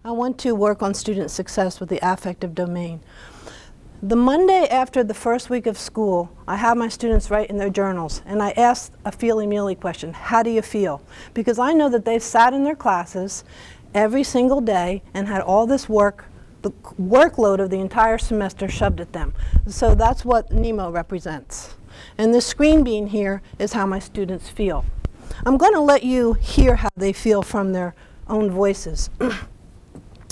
I want to work on student success with the affective domain. The Monday after the first week of school, I have my students write in their journals, and I ask a feely-mealy question: how do you feel? Because I know that they've sat in their classes every single day and had all this work, the workload of the entire semester shoved at them. So that's what Nemo represents. And this screen bean here is how my students feel. I'm going to let you hear how they feel from their own voices.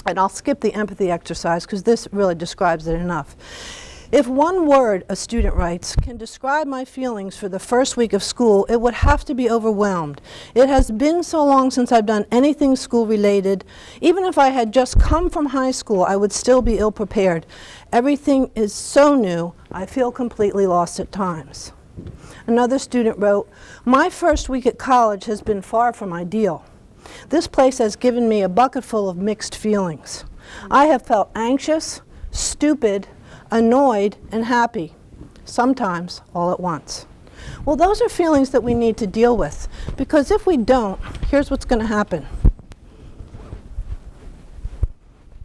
And I'll skip the empathy exercise because this really describes it enough. If one word, a student writes, can describe my feelings for the first week of school, it would have to be overwhelmed. It has been so long since I've done anything school related. Even if I had just come from high school, I would still be ill prepared. Everything is so new, I feel completely lost at times. Another student wrote, my first week at college has been far from ideal. This place has given me a bucket full of mixed feelings. I have felt anxious, stupid, annoyed, and happy, sometimes all at once. Well, those are feelings that we need to deal with, because if we don't, here's what's going to happen.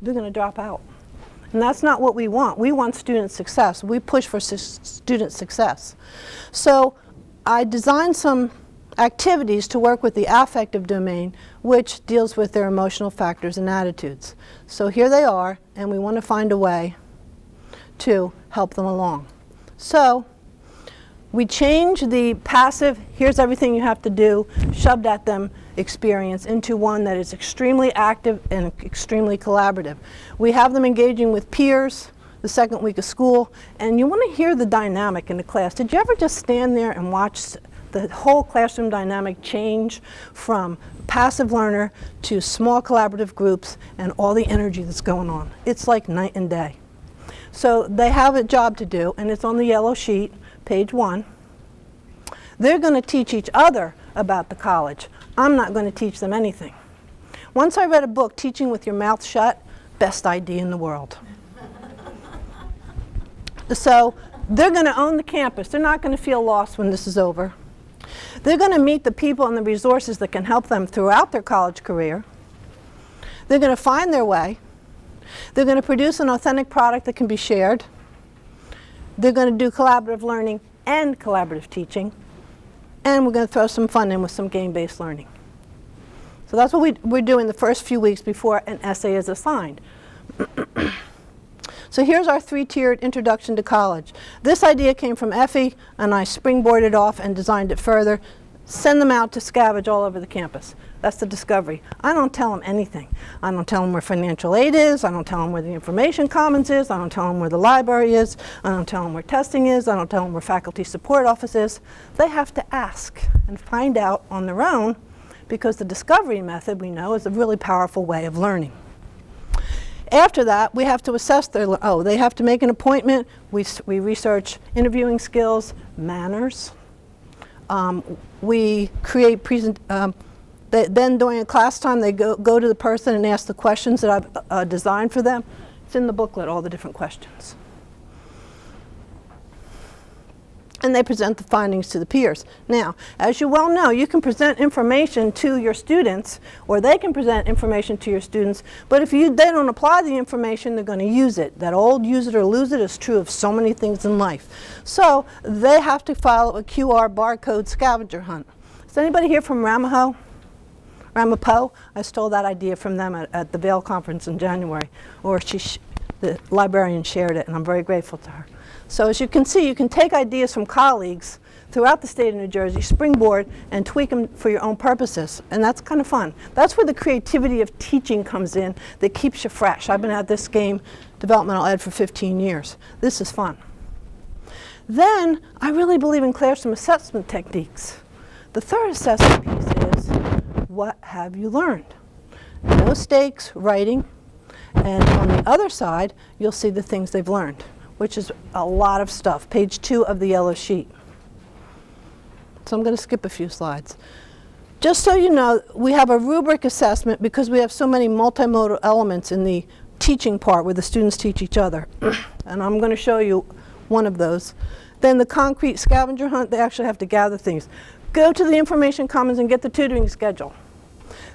They're going to drop out. And that's not what we want. We want student success. We push for student success. So I designed some activities to work with the affective domain, which deals with their emotional factors and attitudes. So here they are, and we want to find a way to help them along. So we change the passive, here's everything you have to do, shoved at them experience into one that is extremely active and extremely collaborative. We have them engaging with peers the second week of school, and you want to hear the dynamic in the class. Did you ever just stand there and watch the whole classroom dynamic change from passive learner to small collaborative groups and all the energy that's going on? It's like night and day. So they have a job to do, and it's on the yellow sheet, page 1. They're going to teach each other about the college. I'm not going to teach them anything. Once I read a book, Teaching with Your Mouth Shut, best idea in the world. So they're going to own the campus. They're not going to feel lost when this is over. They're going to meet the people and the resources that can help them throughout their college career. They're going to find their way. They're going to produce an authentic product that can be shared. They're going to do collaborative learning and collaborative teaching. And we're going to throw some fun in with some game-based learning. So that's what we're doing the first few weeks before an essay is assigned. So here's our 3-tiered introduction to college. This idea came from Effie, and I springboarded off and designed it further. Send them out to scavenge all over the campus. That's the discovery. I don't tell them anything. I don't tell them where financial aid is. I don't tell them where the information commons is. I don't tell them where the library is. I don't tell them where testing is. I don't tell them where faculty support office is. They have to ask and find out on their own, because the discovery method, we know, is a really powerful way of learning. After that, we have to assess their, they have to make an appointment. We research interviewing skills, manners. We create then during a class time, they go to the person and ask the questions that I've designed for them. It's in the booklet, all the different questions. And they present the findings to the peers. Now, as you well know, you can present information to your students, or they can present information to your students, but if they don't apply the information, they're going to use it. That old use it or lose it is true of so many things in life. So they have to follow a QR barcode scavenger hunt. Is anybody here from Ramapo? I stole that idea from them at the Vail conference in January, or the librarian shared it, and I'm very grateful to her. So as you can see, you can take ideas from colleagues throughout the state of New Jersey, springboard, and tweak them for your own purposes. And that's kind of fun. That's where the creativity of teaching comes in that keeps you fresh. I've been at this game, developmental ed, for 15 years. This is fun. Then, I really believe in classroom assessment techniques. The third assessment piece is, what have you learned? No stakes, writing. And on the other side, you'll see the things they've learned, which is a lot of stuff. Page 2 of the yellow sheet. So I'm going to skip a few slides. Just so you know, we have a rubric assessment because we have so many multimodal elements in the teaching part where the students teach each other. And I'm going to show you one of those. Then the concrete scavenger hunt, they actually have to gather things. Go to the information commons and get the tutoring schedule.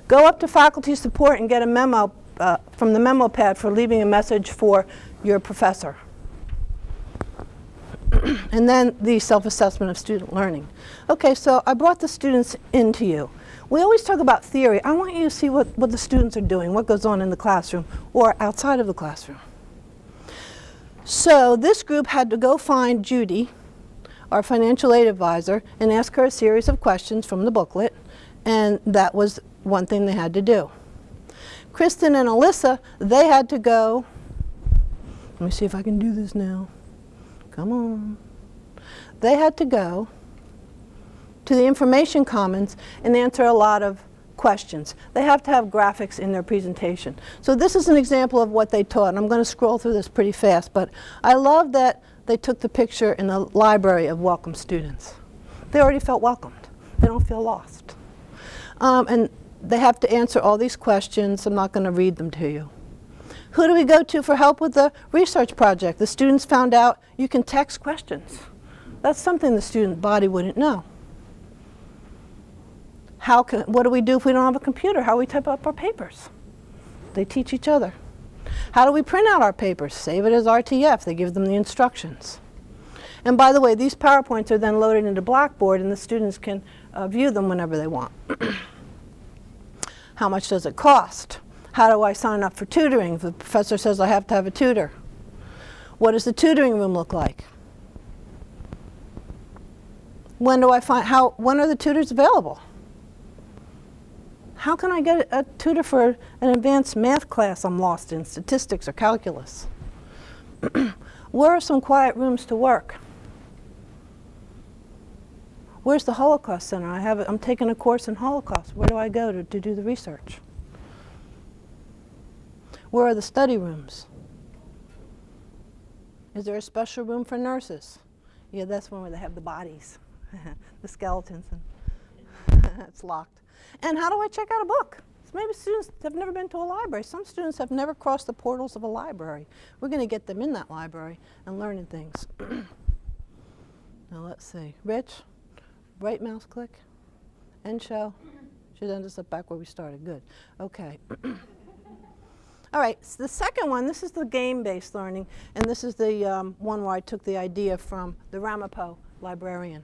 Go up to faculty support and get a memo from the memo pad for leaving a message for your professor. And then the self-assessment of student learning. Okay, so I brought the students into you. We always talk about theory. I want you to see what the students are doing, what goes on in the classroom or outside of the classroom. So this group had to go find Judy, our financial aid advisor, and ask her a series of questions from the booklet, and that was one thing they had to do. Kristen and Alyssa, they had to go, let me see if I can do this now. Come on. They had to go to the information commons and answer a lot of questions. They have to have graphics in their presentation. So this is an example of what they taught. And I'm going to scroll through this pretty fast, but I love that they took the picture in the library of welcome students. They already felt welcomed. They don't feel lost. And they have to answer all these questions. I'm not going to read them to you. Who do we go to for help with the research project? The students found out you can text questions. That's something the student body wouldn't know. What do we do if we don't have a computer? How do we type up our papers? They teach each other. How do we print out our papers? Save it as RTF. They give them the instructions. And by the way, these PowerPoints are then loaded into Blackboard and the students can view them whenever they want. How much does it cost? How do I sign up for tutoring if the professor says I have to have a tutor? What does the tutoring room look like? When are the tutors available? How can I get a tutor for an advanced math class I'm lost in, statistics or calculus? Where are some quiet rooms to work? Where's the Holocaust Center? I'm taking a course in Holocaust. Where do I go to do the research? Where are the study rooms? Is there a special room for nurses? Yeah, that's one where they have the bodies, the skeletons, and it's locked. And how do I check out a book? So maybe students have never been to a library. Some students have never crossed the portals of a library. We're going to get them in that library and learning things. Now let's see. Rich, right mouse click, end show. Should end us up back where we started. Good. Okay. All right, so the second one, this is the game-based learning, and this is the one where I took the idea from the Ramapo librarian.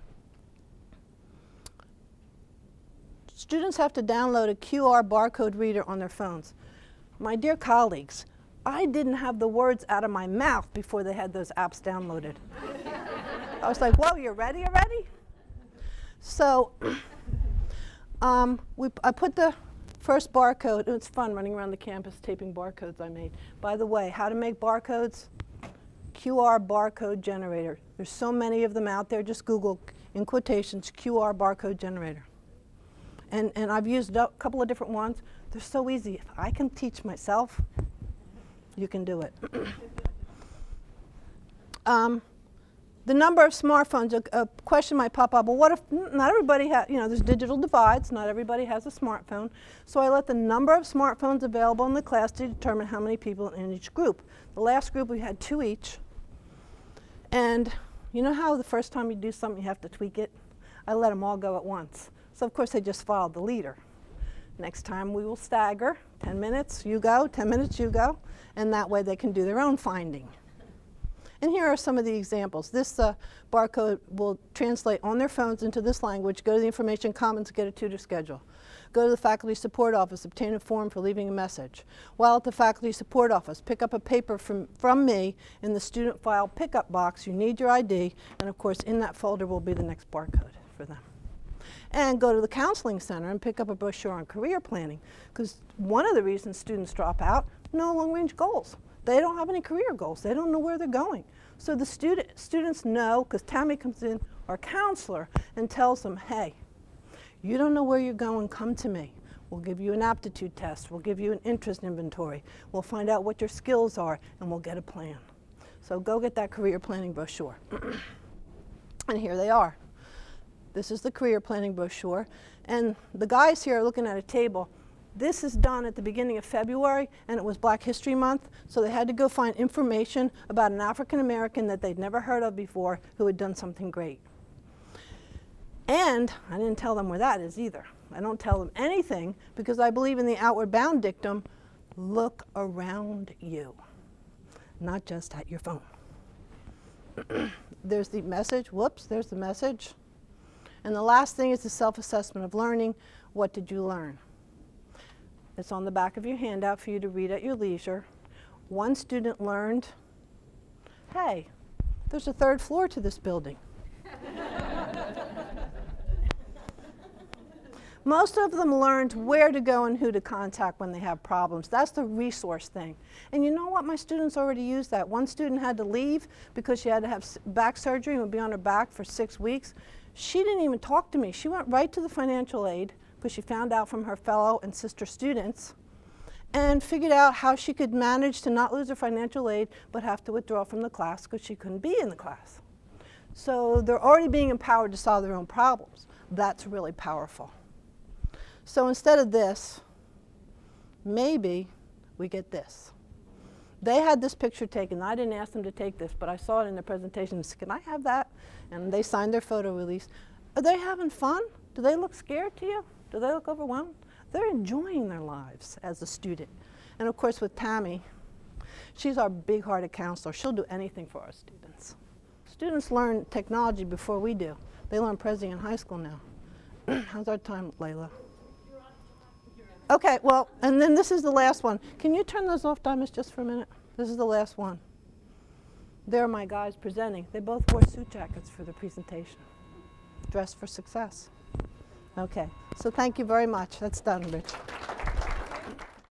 Students have to download a QR barcode reader on their phones. My dear colleagues, I didn't have the words out of my mouth before they had those apps downloaded. I was like, whoa, you're ready already? So I put the first barcode. It's fun running around the campus taping barcodes I made. By the way, how to make barcodes? QR barcode generator. There's so many of them out there. Just Google, in quotations, QR barcode generator. And I've used a couple of different ones. They're so easy. If I can teach myself, you can do it. The number of smartphones, a question might pop up, well, what if not everybody has, there's digital divides, not everybody has a smartphone. So I let the number of smartphones available in the class to determine how many people in each group. The last group, we had 2 each. And you know how the first time you do something, you have to tweak it? I let them all go at once. So of course, they just followed the leader. Next time, we will stagger. 10 minutes, you go, 10 minutes, you go. And that way, they can do their own finding. And here are some of the examples. This barcode will translate on their phones into this language, go to the information commons, get a tutor schedule. Go to the faculty support office, obtain a form for leaving a message. While at the faculty support office, pick up a paper from me in the student file pickup box. You need your ID, and of course in that folder will be the next barcode for them. And go to the counseling center and pick up a brochure on career planning, because one of the reasons students drop out, no long-range goals. They don't have any career goals. They don't know where they're going. So the students know, because Tammy comes in, our counselor, and tells them, hey, you don't know where you're going, come to me. We'll give you an aptitude test. We'll give you an interest inventory. We'll find out what your skills are, and we'll get a plan. So go get that career planning brochure. And here they are. This is the career planning brochure. And the guys here are looking at a table. This is done at the beginning of February, and it was Black History Month, so they had to go find information about an African American that they'd never heard of before who had done something great. And I didn't tell them where that is either. I don't tell them anything because I believe in the outward bound dictum, Look around you, not just at your phone. There's the message. Whoops, there's the message. And the last thing is the self-assessment of learning. What did you learn? It's on the back of your handout for you to read at your leisure. One student learned, hey, there's a third floor to this building. Most of them learned where to go and who to contact when they have problems. That's the resource thing. And you know what? My students already used that. One student had to leave because she had to have back surgery and would be on her back for 6 weeks. She didn't even talk to me. She went right to the financial aid because she found out from her fellow and sister students and figured out how she could manage to not lose her financial aid but have to withdraw from the class because she couldn't be in the class. So they're already being empowered to solve their own problems. That's really powerful. So instead of this, maybe we get this. They had this picture taken. I didn't ask them to take this, but I saw it in their presentation. I said, can I have that? And they signed their photo release. Are they having fun? Do they look scared to you? Do they look overwhelmed? They're enjoying their lives as a student. And of course with Tammy, she's our big-hearted counselor. She'll do anything for our students. Students learn technology before we do. They learn Prezi in high school now. How's our time, Layla? Okay, well, and then this is the last one. Can you turn those off, Diamonds, just for a minute? This is the last one. There are my guys presenting. They both wore suit jackets for the presentation. Dressed for success. Okay, so thank you very much. That's done, Rich.